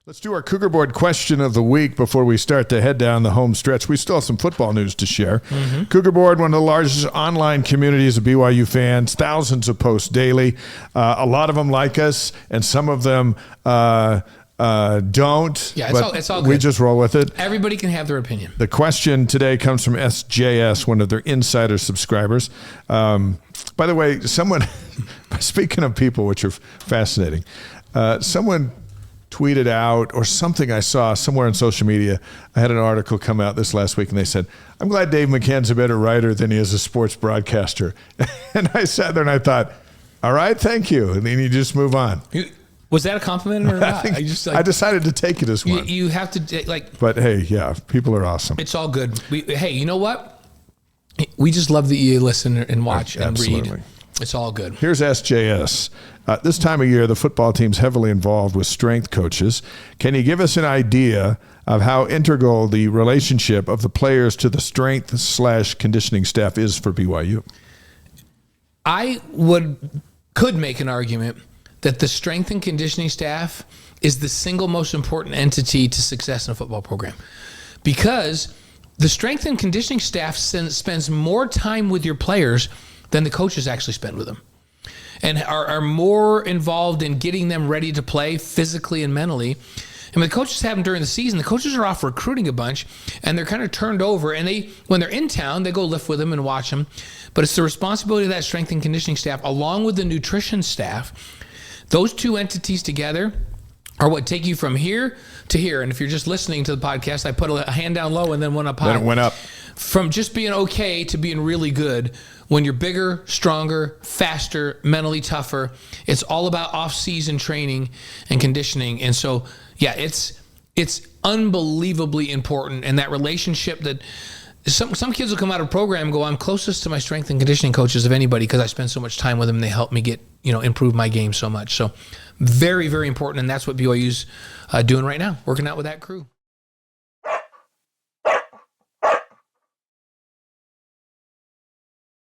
Let's do our CougarBoard question of the week before we start to head down the home stretch. We still have some football news to share. CougarBoard, one of the largest online communities of BYU fans, thousands of posts daily. A lot of them like us, and some of them don't. Yeah, it's all good. We just roll with it. Everybody can have their opinion. The question today comes from SJS, one of their insider subscribers. By the way, someone, speaking of people, which are fascinating, someone tweeted out or something I saw somewhere on social media. I had an article come out this last week and they said, I'm glad Dave McCann's a better writer than he is a sports broadcaster. And I sat there and I thought, all right, thank you. And then you just move on. Was that a compliment or not? I decided to take it as one. You have to, But hey, yeah, people are awesome. It's all good. Hey, you know what? We just love that you listen and watch and read. It's all good. Here's SJS. This time of year, the football team's heavily involved with strength coaches. Can you give us an idea of how integral the relationship of the players to the strength/conditioning staff is for BYU? I could make an argument that the strength and conditioning staff is the single most important entity to success in a football program, because the strength and conditioning staff spends more time with your players than the coaches actually spend with them, and are more involved in getting them ready to play physically and mentally. And when the coaches have them during the season, the coaches are off recruiting a bunch, and they're kind of turned over, and when they're in town, they go lift with them and watch them. But it's the responsibility of that strength and conditioning staff, along with the nutrition staff. Those two entities together are what take you from here to here. And if you're just listening to the podcast, I put a hand down low and then one up high. Then it went up. From just being okay to being really good. When you're bigger, stronger, faster, mentally tougher, it's all about off-season training and conditioning. And so, yeah, it's unbelievably important. And that relationship that some kids will come out of program and go, I'm closest to my strength and conditioning coaches of anybody because I spend so much time with them and they help me improve my game so much. So very, very important. And that's what BYU's doing right now, working out with that crew.